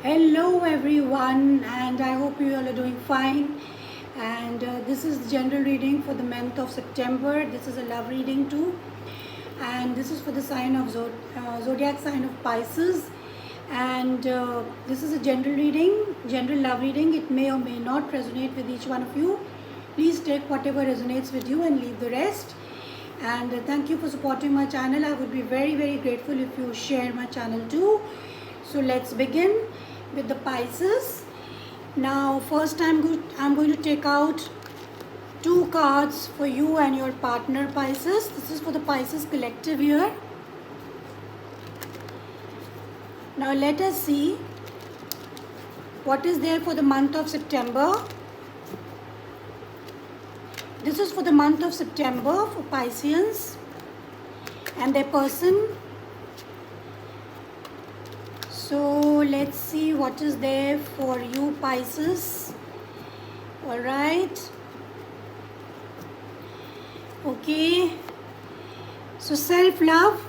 Hello everyone, and I hope you all are doing fine. And this is general reading for the month of September. This is a love reading too, and this is for the sign of zodiac sign of Pisces. And this is a general love reading. It may or may not resonate with each one of you. Please take whatever resonates with you and leave the rest. And thank you for supporting my channel. I would be very grateful if you share my channel too. So let's begin with the Pisces. Now first I'm going to take out two cards for you and your partner Pisces. This is for the Pisces collective here. Now let us see what is there for the month of September. This is for the month of September for Pisceans and their person. So let's see what is there for you Pisces. Alright. Okay. So self-love.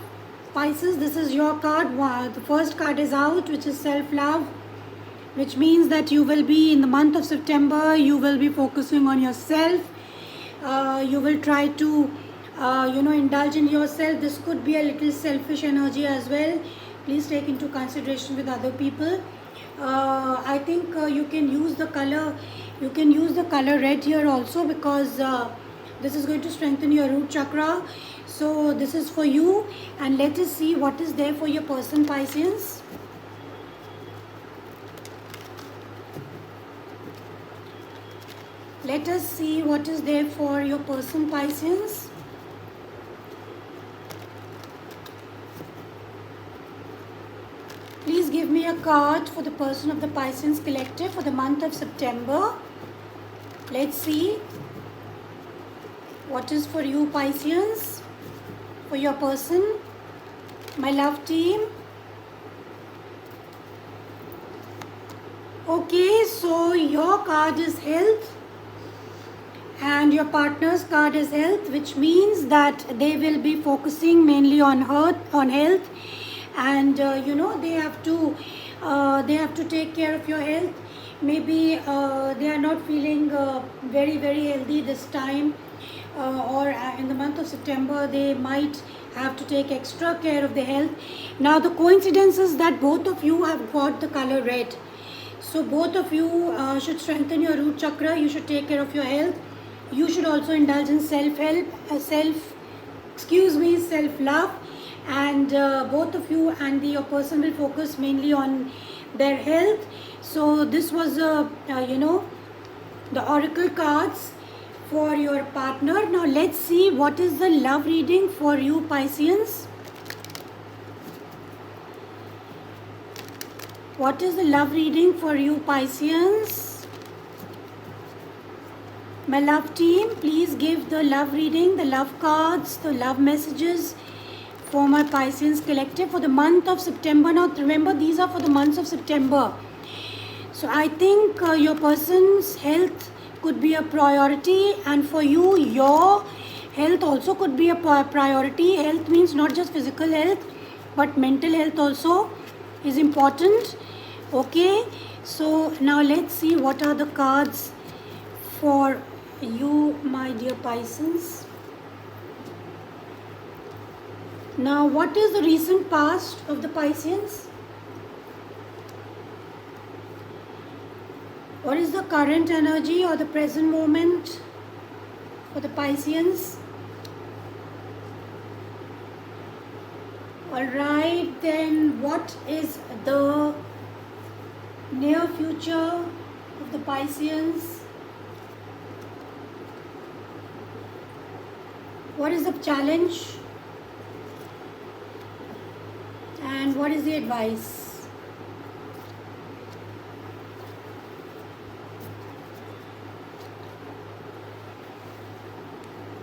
Pisces, this is your card. Wow. The first card is out, which is self-love, which means that you will be in the month of September, you will be focusing on yourself. You will try to indulge in yourself. This could be a little selfish energy as well. Please take into consideration with other people. I think you can use the color red here also, because this is going to strengthen your root chakra. So this is for you, and let us see what is there for your person Pisceans. Let us see what is there for your person Pisceans. Please give me a card for the person of the Pisceans collective for the month of September. Let's see what is for you Pisceans, for your person, my love team. Okay, so your card is health and your partner's card is health, which means that they will be focusing mainly on health, and they have to take care of your health. Maybe they are not feeling very healthy this time, or in the month of September they might have to take extra care of their health. Now the coincidence is that both of you have got the color red, so both of you should strengthen your root chakra. You should take care of your health. You should also indulge in self-love, and both of you and your person will focus mainly on their health. So this was the oracle cards for your partner. Now let's see what is the love reading for you Pisceans. What is the love reading for you Pisceans? My love team, please give the love reading, the love cards, the love messages for my Pisceans collective for the month of September. Now remember, these are for the months of September. So I think your person's health could be a priority, and for you, your health also could be a priority. Health means not just physical health, but mental health also is important. Okay, so now let's see what are the cards for you, my dear Pisceans. Now, what is the recent past of the Pisceans? What is the current energy or the present moment for the Pisceans? Alright, then what is the near future of the Pisceans? What is the challenge? And what is the advice?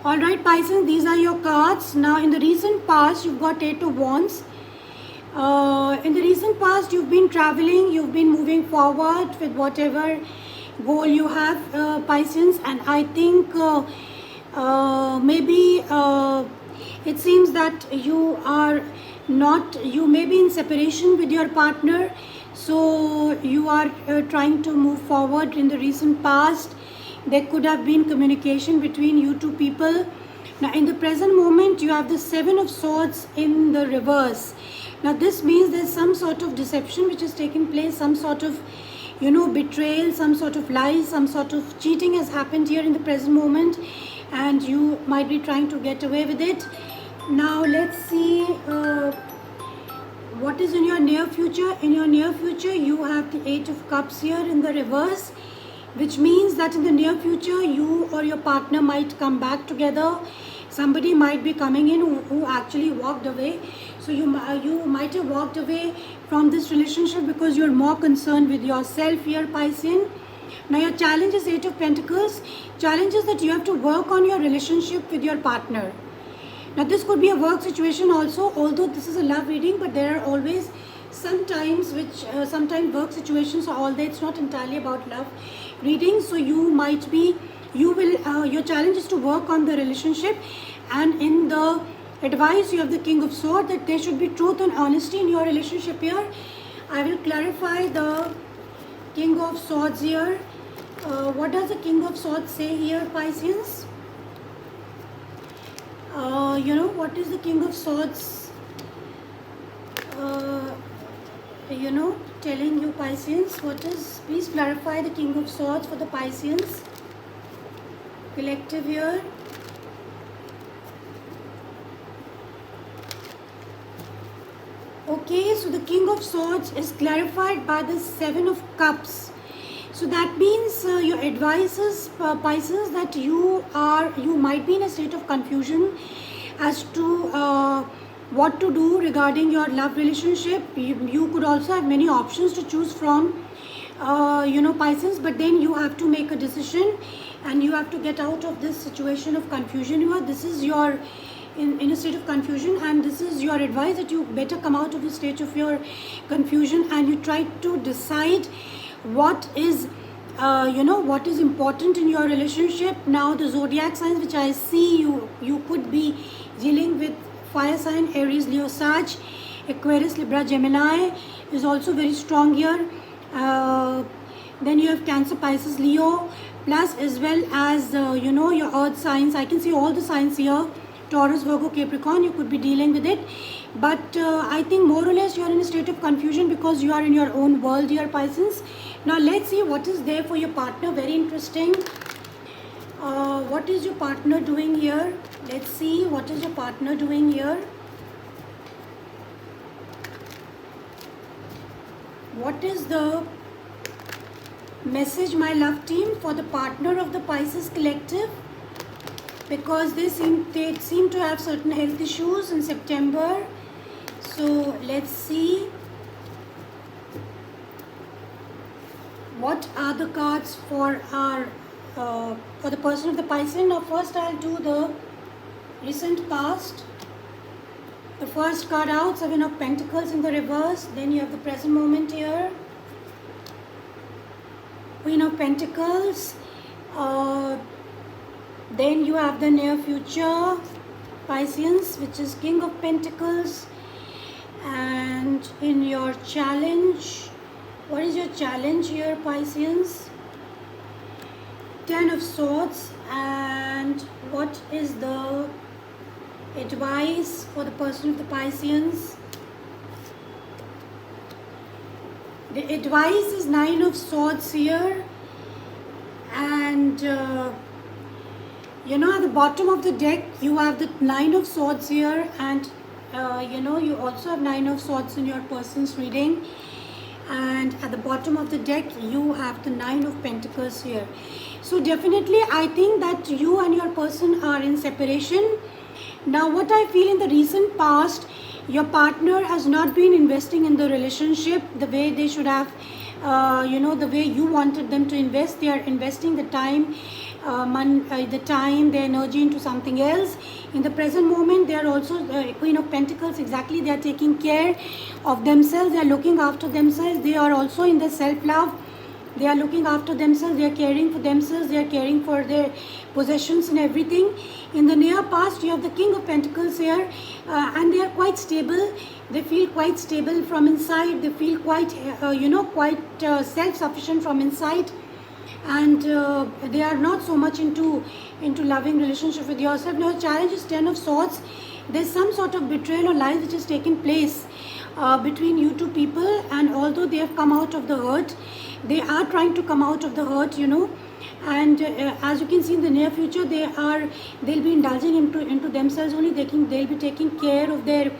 Alright Pisceans, these are your cards. Now in the recent past, you've got 8 of Wands. In the recent past, you've been traveling, you've been moving forward with whatever goal you have, Pisceans, and I think maybe it seems that you may be in separation with your partner, so you are trying to move forward in the recent past. There could have been communication between you two people. Now in the present moment you have the Seven of Swords in the reverse. Now this means there's some sort of deception which is taking place, some sort of betrayal, some sort of lies, some sort of cheating has happened here in the present moment, and you might be trying to get away with it. Now let's see what is in your near future. In your near future you have the Eight of Cups here in the reverse, which means that in the near future you or your partner might come back together. Somebody might be coming in who actually walked away. So you might have walked away from this relationship because you're more concerned with yourself here, Piscean. Now your challenge is Eight of Pentacles. Challenge is that you have to work on your relationship with your partner. Now this could be a work situation also, although this is a love reading, but there are always sometimes sometimes work situations, so although it's not entirely about love reading. So your challenge is to work on the relationship, and in the advice you have the King of Swords, that there should be truth and honesty in your relationship here. I will clarify the King of Swords here. What does the King of Swords say here, Pisceans? What is the King of Swords telling you, Pisceans? Please clarify the King of Swords for the Pisceans collective here. Okay, so the King of Swords is clarified by the Seven of Cups. So that means your advice is, Pisces, that you might be in a state of confusion as to what to do regarding your love relationship. You could also have many options to choose from, Pisces, but then you have to make a decision and you have to get out of this situation of confusion. This is your in a state of confusion, and this is your advice, that you better come out of the state of your confusion and you try to decide what is important in your relationship. Now the zodiac signs which I see, you could be dealing with fire sign Aries, Leo, Sag, Aquarius, Libra, Gemini is also very strong here. Then you have Cancer, Pisces, Leo, plus as well as your earth signs. I can see all the signs here. Taurus, Virgo, Capricorn, you could be dealing with it. But I think more or less you are in a state of confusion because you are in your own world here, Pisces. Now let's see what is there for your partner. Very interesting. What is your partner doing here? Let's see what is your partner doing here. What is the message, my love team, for the partner of the Pisces collective? Because they seem to have certain health issues in September. So let's see what are the cards for our for the person of the Pisces. Now first I'll do the recent past. The first card out, Seven of Pentacles in the reverse. Then you have the present moment here, Queen of Pentacles. Then you have the near future, Pisces, which is King of Pentacles. And in your challenge, what is your challenge here, Pisces? Ten of Swords. And what is the advice for the person of the Pisces? The advice is Nine of Swords here. And at the bottom of the deck you have the Nine of Swords here, and you also have Nine of Swords in your person's reading, and at the bottom of the deck you have the Nine of Pentacles here. So definitely I think that you and your person are in separation. Now what I feel, in the recent past your partner has not been investing in the relationship the way they should have, the way you wanted them to invest. They are investing the time, the energy into something else. In the present moment they are also Queen of Pentacles. Exactly, they are taking care of themselves, they are looking after themselves, they are also in the self-love They are looking after themselves, they are caring for themselves, they are caring for their possessions and everything. In the near past, you have the King of Pentacles here, and they are quite stable. They feel quite stable from inside. They feel quite, quite self-sufficient from inside, and they are not so much into loving relationship with yourself. Now, challenge is Ten of Swords. There's some sort of betrayal or lies which is taking place between you two people, and although they have come out of the hurt, they are trying to come out of the hurt, and as you can see, in the near future, they'll be indulging into themselves only. They'll be taking care of their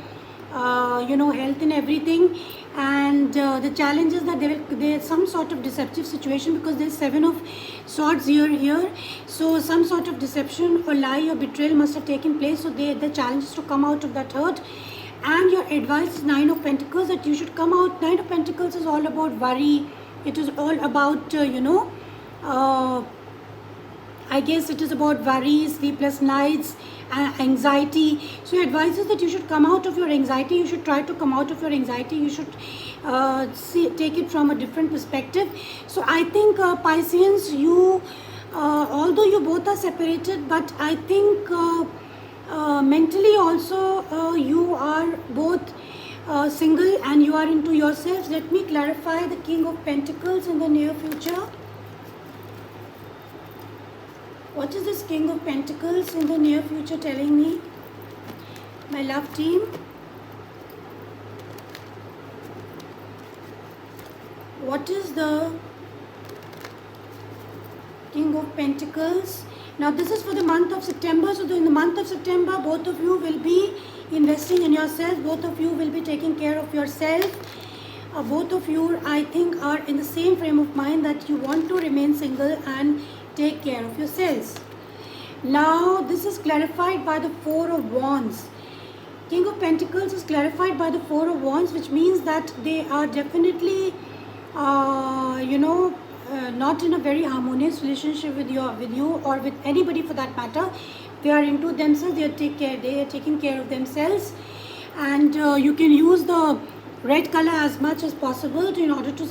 health and everything. And the challenge is that there's some sort of deceptive situation, because there's Seven of Swords here. So some sort of deception or lie or betrayal must have taken place. So the challenge is to come out of that hurt. And your advice is Nine of Pentacles, that you should come out. Nine of Pentacles is all about worry. It is all about I guess it is about worry, sleepless nights, anxiety. So he advises that you should come out of your anxiety. You should try to come out of your anxiety. You should take it from a different perspective. So I think Pisceans, you, although you both are separated, but I think mentally also you are both single and you are into yourselves. Let me clarify the King of Pentacles in the near future. What is this King of Pentacles in the near future telling me? My love team. What is the King of Pentacles? Now this is for the month of September. So in the month of September, both of you will be investing in yourself. Both of you will be taking care of yourself. Both of you, I think, are in the same frame of mind that you want to remain single and take care of yourselves. Now this is clarified by the Four of Wands. King of Pentacles is clarified by the Four of Wands, which means that they are definitely not in a very harmonious relationship with you or with anybody for that matter. They are into themselves. They are taking care of themselves, and you can use the red color as much as possible in order to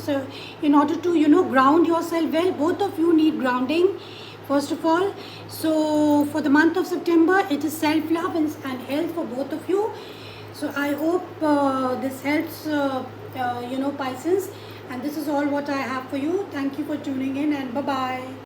ground yourself well. Both of you need grounding, first of all. So for the month of September, it is self-love and health for both of you. So I hope this helps Pisces, and this is all what I have for you. Thank you for tuning in, and bye bye.